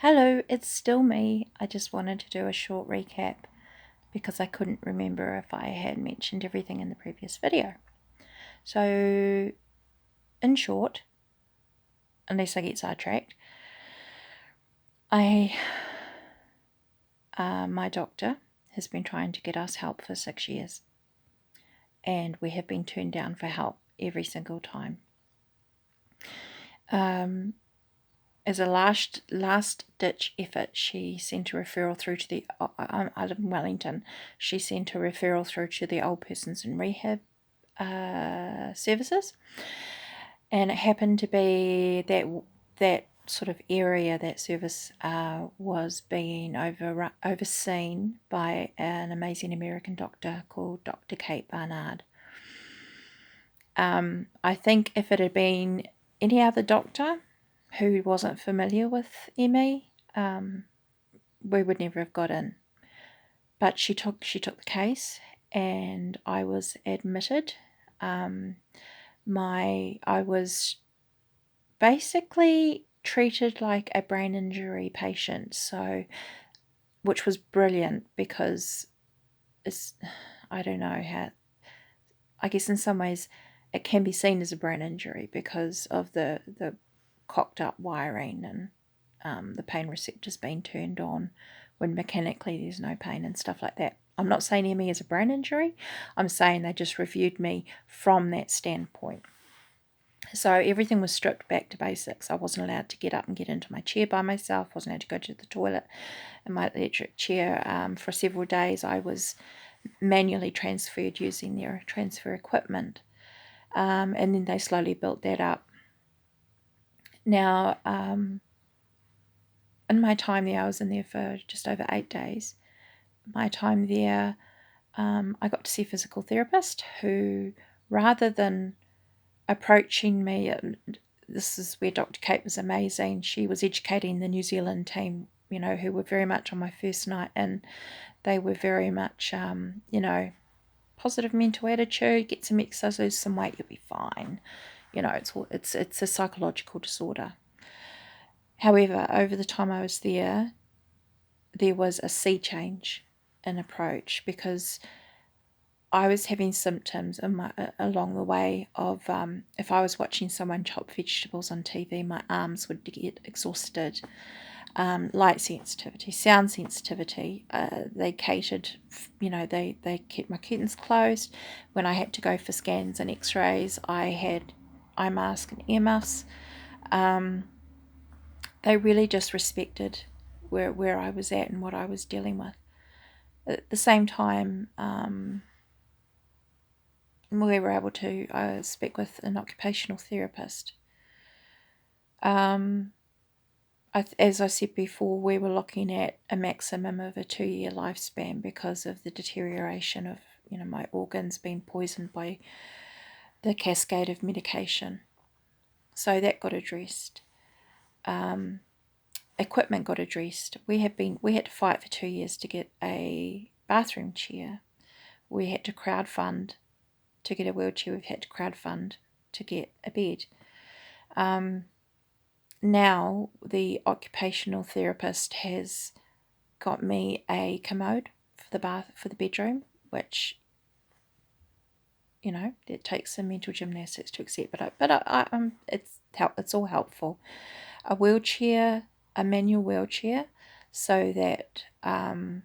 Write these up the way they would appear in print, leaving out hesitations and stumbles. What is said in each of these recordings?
Hello, it's still me. I just wanted to do a short recap because I couldn't remember if I had mentioned everything in the previous video. So, in short, unless I get sidetracked, my doctor has been trying to get us help for 6 years, and we have been turned down for help every single time. As a last ditch effort, she sent a referral through to I live in Wellington. She sent a referral through to the old persons in rehab services, and it happened to be that sort of area, that service was being overseen by an amazing American doctor called Dr. Kate Barnard. I think if it had been any other doctor who wasn't familiar with M.E, we would never have got in. But she took the case, and I was admitted. I was basically treated like a brain injury patient, which was brilliant because I don't know how. I guess in some ways it can be seen as a brain injury because of the cocked up wiring and the pain receptors being turned on when mechanically there's no pain and stuff like that. I'm not saying ME is a brain injury. I'm saying they just reviewed me from that standpoint. So everything was stripped back to basics. I wasn't allowed to get up and get into my chair by myself. Wasn't allowed to go to the toilet in my electric chair. For several days I was manually transferred using their transfer equipment. And then they slowly built that up. Now, in my time there, I was in there for just over 8 days. My time there, I got to see a physical therapist who, rather than approaching me, this is where Dr. Kate was amazing. She was educating the New Zealand team, who were very much on my first night, and they were very much, positive mental attitude, get some exercise, lose some weight, you'll be fine. It's a psychological disorder. However, over the time I was there was a sea change in approach because I was having symptoms along the way of if I was watching someone chop vegetables on TV, my arms would get exhausted. Light sensitivity, sound sensitivity. They catered, they kept my curtains closed. When I had to go for scans and x-rays, I had eye mask and earmuffs. They really just respected where I was at and what I was dealing with. At the same time, we were able to speak with an occupational therapist. As I said before, we were looking at a maximum of a 2-year lifespan because of the deterioration of, my organs being poisoned by the cascade of medication. So that got addressed. Equipment got addressed. We had to fight for 2 years to get a bathroom chair. We had to crowdfund to get a wheelchair. We've had to crowdfund to get a bed. Now the occupational therapist has got me a commode for the bedroom, which it takes some mental gymnastics to accept, but it's all helpful. A wheelchair, a manual wheelchair, so that I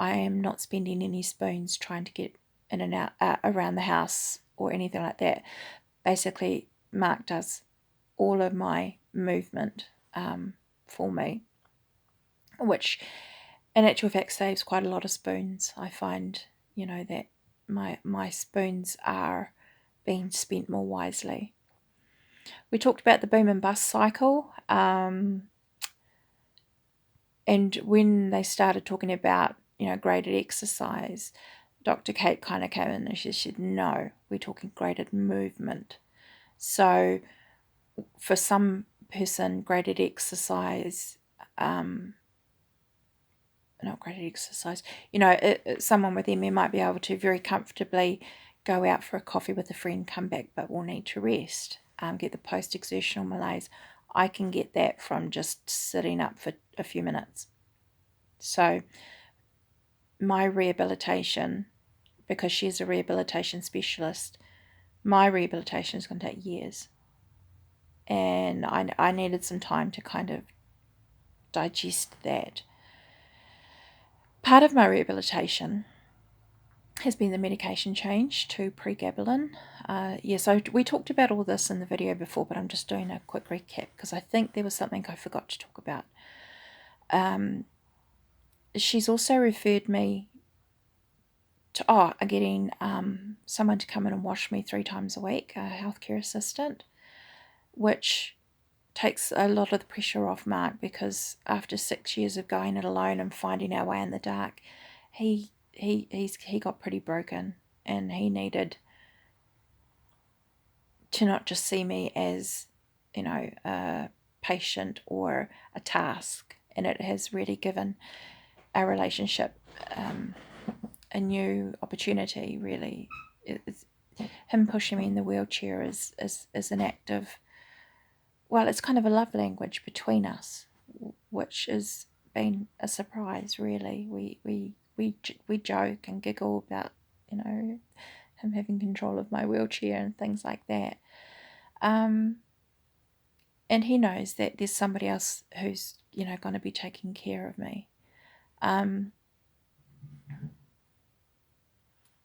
am not spending any spoons trying to get in and out around the house or anything like that. Basically, Mark does all of my movement for me, which in actual fact saves quite a lot of spoons. I find, that my spoons are being spent more wisely. We talked about the boom and bust cycle, and when they started talking about, graded exercise, Dr. Kate kind of came in and she said, no, we're talking graded movement. So for some person, graded exercise, not graded exercise, someone with ME might be able to very comfortably go out for a coffee with a friend, come back, but will need to rest, get the post-exertional malaise. I can get that from just sitting up for a few minutes. So my rehabilitation, because she's a rehabilitation specialist, my rehabilitation is going to take years. And I needed some time to kind of digest that. Part of my rehabilitation has been the medication change to pregabalin. So we talked about all this in the video before, but I'm just doing a quick recap because I think there was something I forgot to talk about. She's also referred me to getting someone to come in and wash me 3 times a week, a healthcare assistant, which takes a lot of the pressure off Mark, because after 6 years of going it alone and finding our way in the dark, he got pretty broken, and he needed to not just see me as, a patient or a task. And it has really given our relationship a new opportunity, really. It's, him pushing me in the wheelchair is an act of, well, it's kind of a love language between us, which has been a surprise, really. We joke and giggle about, him having control of my wheelchair and things like that. And he knows that there's somebody else who's, going to be taking care of me.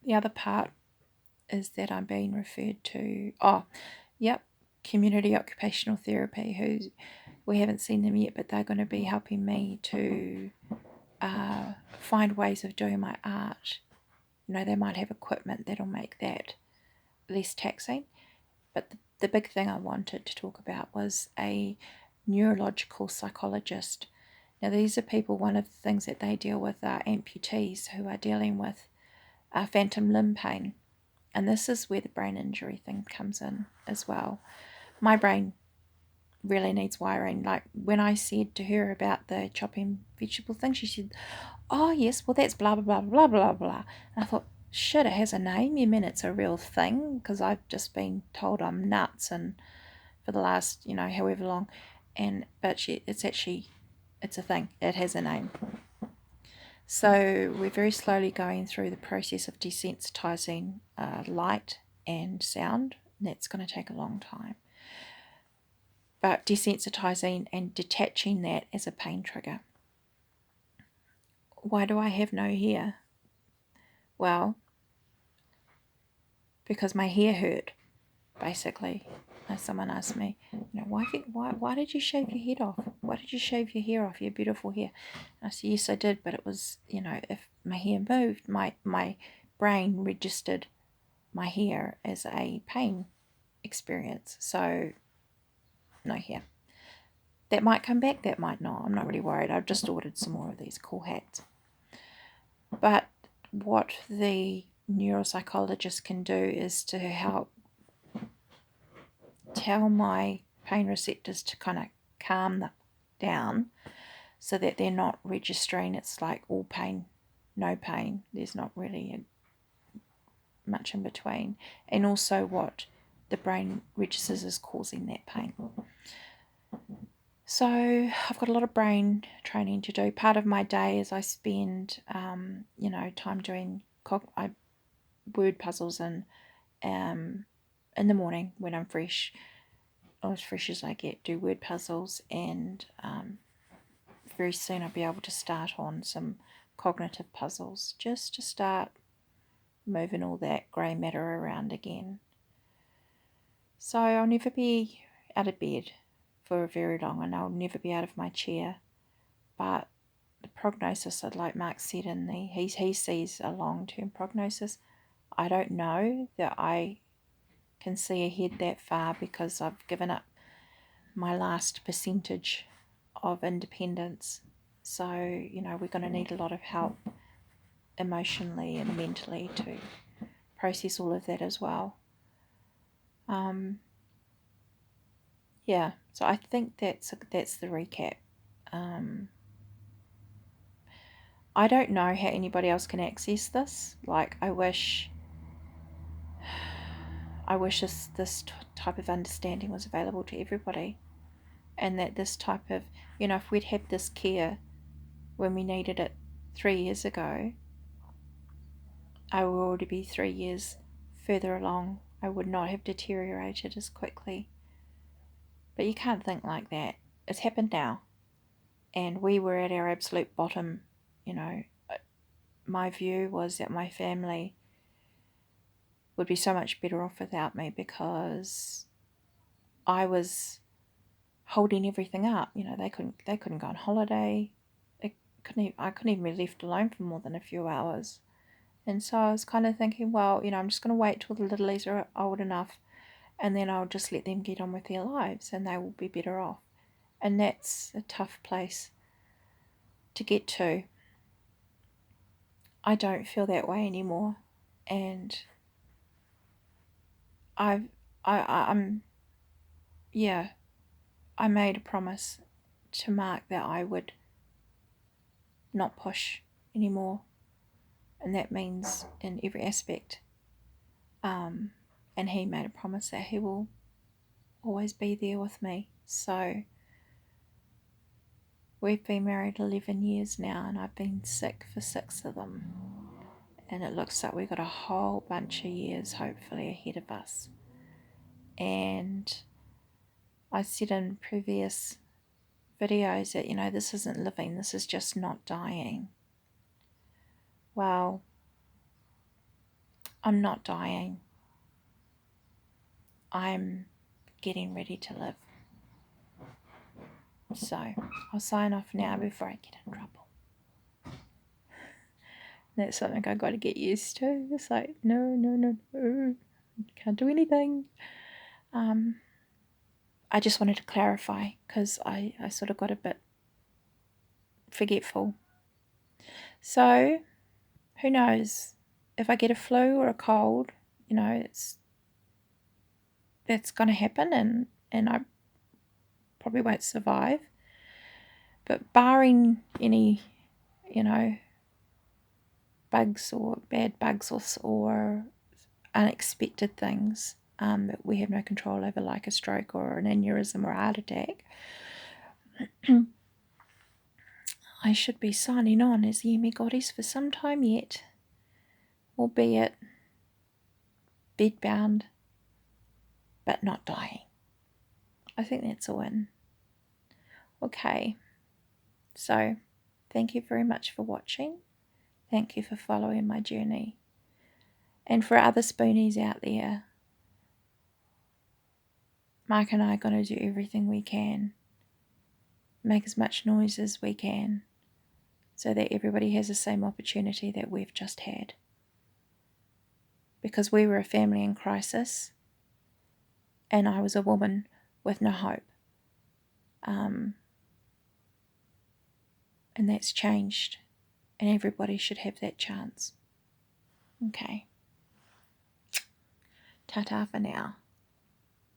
The other part is that I'm being referred to, community occupational therapy, who we haven't seen them yet, but they're going to be helping me to find ways of doing my art. They might have equipment that'll make that less taxing. But the big thing I wanted to talk about was a neurological psychologist. Now, these are people, one of the things that they deal with are amputees who are dealing with phantom limb pain. And this is where the brain injury thing comes in as well. My brain really needs wiring. Like when I said to her about the chopping vegetable thing, she said, "Oh yes, well that's blah blah blah blah blah blah." And I thought, shit, it has a name. You mean it's a real thing? Because I've just been told I'm nuts, and for the last however long, but it's a thing. It has a name. So we're very slowly going through the process of desensitizing light and sound. And that's going to take a long time. But desensitizing and detaching that as a pain trigger. Why do I have no hair? Well, because my hair hurt, basically. Someone asked me, why did you shave your head off? Why did you shave your hair off, your beautiful hair? And I said, yes, I did, but it was, if my hair moved, my brain registered my hair as a pain experience. So, no hair. That might come back, that might not. I'm not really worried. I've just ordered some more of these cool hats. But what the neuropsychologist can do is to help tell my pain receptors to kind of calm them down so that they're not registering. It's like all pain, no pain. There's not really much in between. And also what the brain registers is causing that pain. So I've got a lot of brain training to do. Part of my day is I spend, time doing word puzzles and in the morning when I'm fresh, or as fresh as I get, do word puzzles, and very soon I'll be able to start on some cognitive puzzles just to start moving all that grey matter around again. So I'll never be out of bed for very long, and I'll never be out of my chair, but the prognosis, like Mark said he sees a long-term prognosis. I don't know that I can see ahead that far, because I've given up my last percentage of independence. So, we're going to need a lot of help emotionally and mentally to process all of that as well. So I think that's the recap. I don't know how anybody else can access this. Like, I wish this type of understanding was available to everybody. and that this type of, if we'd had this care when we needed it 3 years ago, I would already be 3 years further along. I would not have deteriorated as quickly. But you can't think like that. It's happened now. And we were at our absolute bottom. My view was that my family would be so much better off without me, because I was holding everything up. They couldn't go on holiday. I couldn't even be left alone for more than a few hours. And so I was kind of thinking, well, I'm just going to wait till the littlies are old enough, and then I'll just let them get on with their lives, and they will be better off. And that's a tough place to get to. I don't feel that way anymore, and I made a promise to Mark that I would not push anymore, and that means in every aspect. And he made a promise that he will always be there with me. So we've been married 11 years now, and I've been sick for 6 of them. And it looks like we've got a whole bunch of years, hopefully, ahead of us. And I said in previous videos that, this isn't living, this is just not dying. Well, I'm not dying. I'm getting ready to live. So I'll sign off now before I get in trouble. That's something I got to get used to. It's like, no, can't do anything. I just wanted to clarify, because I sort of got a bit forgetful. So, who knows? If I get a flu or a cold, that's going to happen, and I probably won't survive. But barring any, bugs or bad bugs or unexpected things that we have no control over, like a stroke or an aneurysm or a heart attack, I should be signing on as the M.E Goddess for some time yet, albeit bedbound, but not dying. I think that's a win. Okay, so thank you very much for watching. Thank you for following my journey. And for other spoonies out there, Mark and I are going to do everything we can, make as much noise as we can, so that everybody has the same opportunity that we've just had. Because we were a family in crisis, and I was a woman with no hope. And that's changed, and everybody should have that chance. Okay. Ta-ta for now.